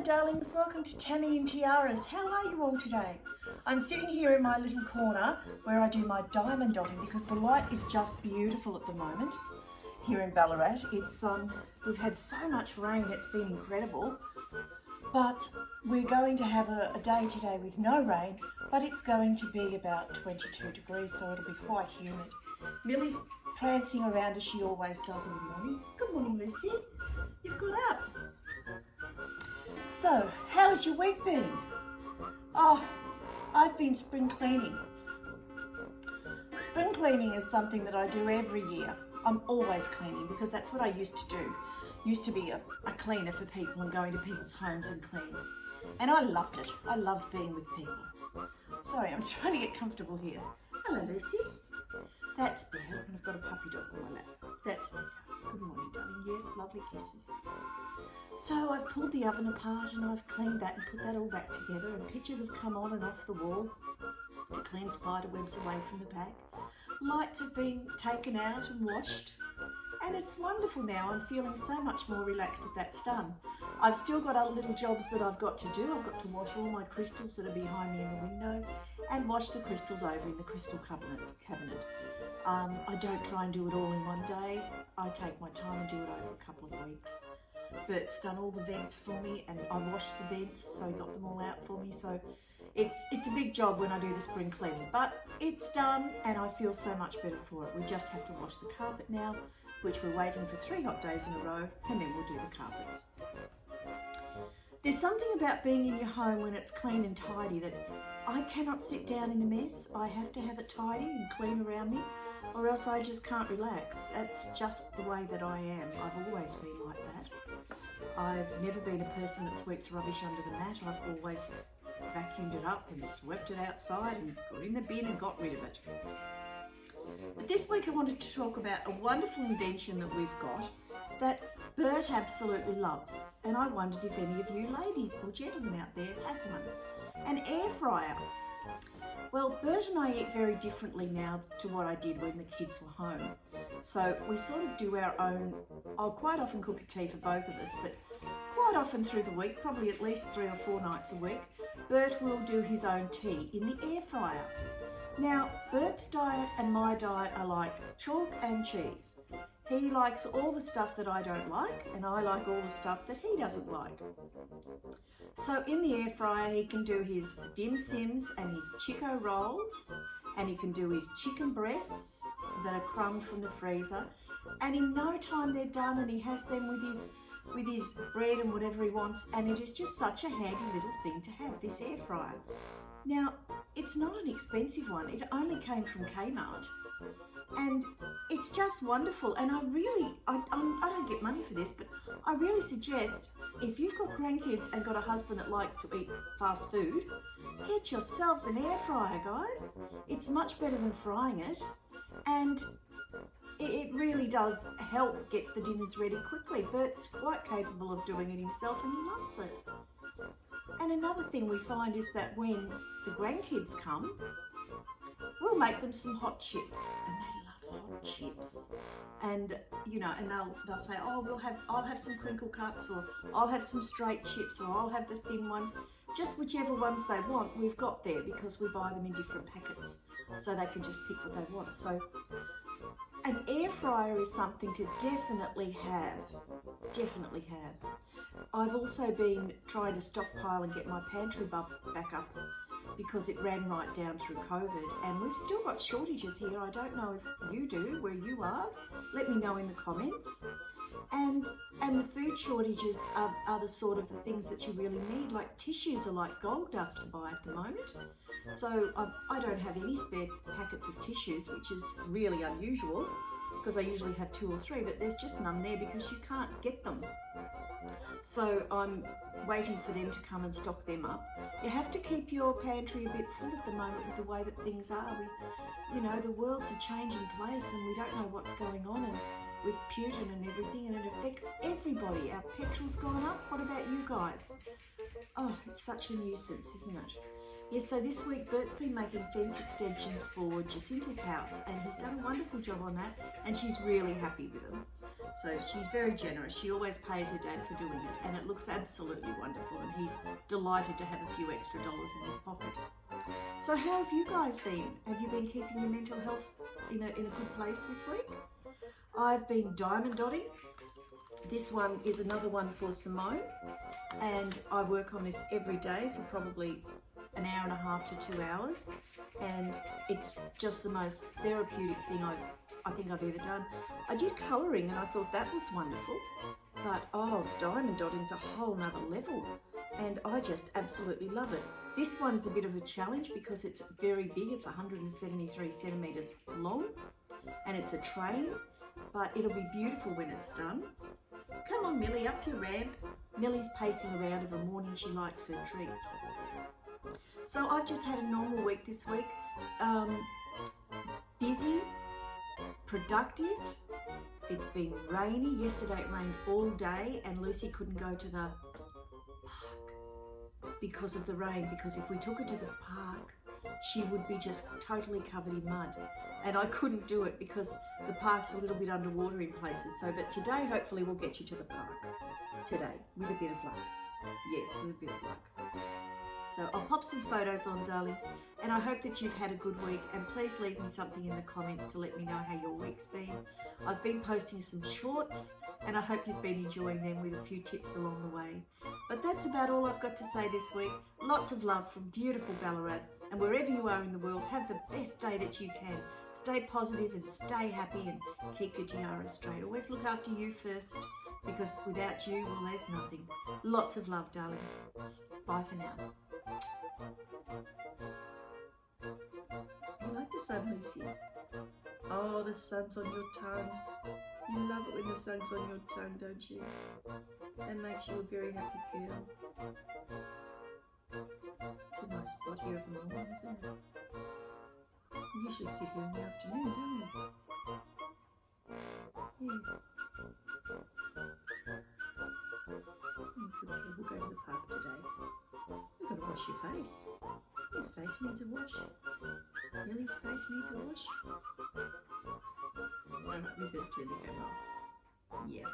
darlings, welcome to Tammy and Tiara's. How are you all today? I'm sitting here in my little corner where I do my diamond dotting because the light is just beautiful at the moment here in Ballarat. We've had so much rain, it's been incredible, but we're going to have a day today with no rain, but it's going to be about 22 degrees, so it'll be quite humid. Millie's prancing around as she always does in the morning. Good morning, Lucy. You've got up. So, how's your week been? Oh, I've been spring cleaning. Spring cleaning is something that I do every year. I'm always cleaning because that's what I used to do. Used to be a cleaner for people and going to people's homes and cleaning. And I loved it. I loved being with people. Sorry, I'm trying to get comfortable here. Hello, Lucy. That's better. And I've got a puppy dog on my lap. That's better. Good morning, darling. Yes, lovely kisses. So I've pulled the oven apart and I've cleaned that and put that all back together, and pictures have come on and off the wall to clean spider webs away from the pack. Lights have been taken out and washed, and it's wonderful now. I'm feeling so much more relaxed that that's done. I've still got other little jobs that I've got to do. I've got to wash all my crystals that are behind me in the window and wash the crystals over in the crystal cabinet. I don't try and do it all in one day. I take my time and do it over a couple of weeks. Bert's done all the vents for me, and I washed the vents, so he got them all out for me. So it's a big job when I do the spring cleaning, but it's done and I feel so much better for it. We just have to wash the carpet now, which we're waiting for 3 hot days in a row, and then we'll do the carpets. There's something about being in your home when it's clean and tidy that I cannot sit down in a mess. I have to have it tidy and clean around me, or else I just can't relax. That's just the way that I am. I've always been like that. I've never been a person that sweeps rubbish under the mat. I've always vacuumed it up and swept it outside and got in the bin and got rid of it. But this week I wanted to talk about a wonderful invention that we've got that Bert absolutely loves. And I wondered if any of you ladies or gentlemen out there have one. An air fryer. Well, Bert and I eat very differently now to what I did when the kids were home. So we sort of do our own. I'll quite often cook a tea for both of us, but quite often through the week, probably at least 3 or 4 nights a week, Bert will do his own tea in the air fryer. Now, Bert's diet and my diet are like chalk and cheese. He likes all the stuff that I don't like, and I like all the stuff that he doesn't like. So in the air fryer, he can do his dim sims and his Chico rolls, and he can do his chicken breasts that are crumbed from the freezer, and in no time they're done, and he has them with his bread and whatever he wants, and it is just such a handy little thing to have, this air fryer. Now, it's not an expensive one. It only came from Kmart, and it's just wonderful. And I don't get money for this, but I really suggest, if you've got grandkids and got a husband that likes to eat fast food, get yourselves an air fryer, guys. It's much better than frying it, and it really does help get the dinners ready quickly. Bert's quite capable of doing it himself, and he loves it. And another thing we find is that when the grandkids come, we'll make them some hot chips, and they love hot chips. And and they'll say, oh, I'll have some crinkle cuts, or I'll have some straight chips, or I'll have the thin ones. Just whichever ones they want, we've got there, because we buy them in different packets, so they can just pick what they want. So an air fryer is something to definitely have. Definitely have. I've also been trying to stockpile and get my pantry back up because it ran right down through COVID, and we've still got shortages here. I don't know if you do, where you are. Let me know in the comments. And the food shortages are the sort of the things that you really need. Like tissues are like gold dust to buy at the moment. So I don't have any spare packets of tissues, which is really unusual because I usually have 2 or 3, but there's just none there because you can't get them. So I'm waiting for them to come and stock them up. You have to keep your pantry a bit full at the moment with the way that things are. The world's a changing place, and we don't know what's going on, and with Putin and everything, and it affects everybody. Our petrol's gone up. What about you guys? Oh, it's such a nuisance, isn't it? Yes, so this week Bert's been making fence extensions for Jacinta's house, and he's done a wonderful job on that, and she's really happy with them. So she's very generous. She always pays her dad for doing it, and it looks absolutely wonderful, and he's delighted to have a few extra dollars in his pocket. So how have you guys been? Have you been keeping your mental health in a good place this week? I've been diamond dotting. This one is another one for Simone, and I work on this every day for probably an hour and a half to 2 hours, and it's just the most therapeutic thing I think I've ever done. I did colouring and I thought that was wonderful, but oh, diamond dotting's a whole nother level, and I just absolutely love it. This one's a bit of a challenge because it's very big. It's 173 centimetres long, and it's a train, but it'll be beautiful when it's done. Come on, Millie, up your ramp. Millie's pacing around of a morning. She likes her treats. So I've just had a normal week this week. Busy, productive. It's been rainy. Yesterday it rained all day and Lucy couldn't go to the park because of the rain, because if we took her to the park, she would be just totally covered in mud. And I couldn't do it because the park's a little bit underwater in places. So, but today, hopefully we'll get you to the park. Today, with a bit of luck. Yes, with a bit of luck. So I'll pop some photos on, darlings, and I hope that you've had a good week, and please leave me something in the comments to let me know how your week's been. I've been posting some shorts, and I hope you've been enjoying them with a few tips along the way. But that's about all I've got to say this week. Lots of love from beautiful Ballarat, and wherever you are in the world, have the best day that you can. Stay positive and stay happy and keep your tiara straight. Always look after you first, because without you, well, there's nothing. Lots of love, darling. Bye for now. You like the sun, Lucy? Oh, the sun's on your tongue. You love it when the sun's on your tongue, don't you? That makes you a very happy girl. It's a nice spot here of the morning, isn't it? We usually sit here in the afternoon, don't we? Yeah. Okay, we'll go to the park today. You've got to wash your face. Your face needs a wash. Millie's face needs a wash. Alright, we did turn the camera off. Yeah.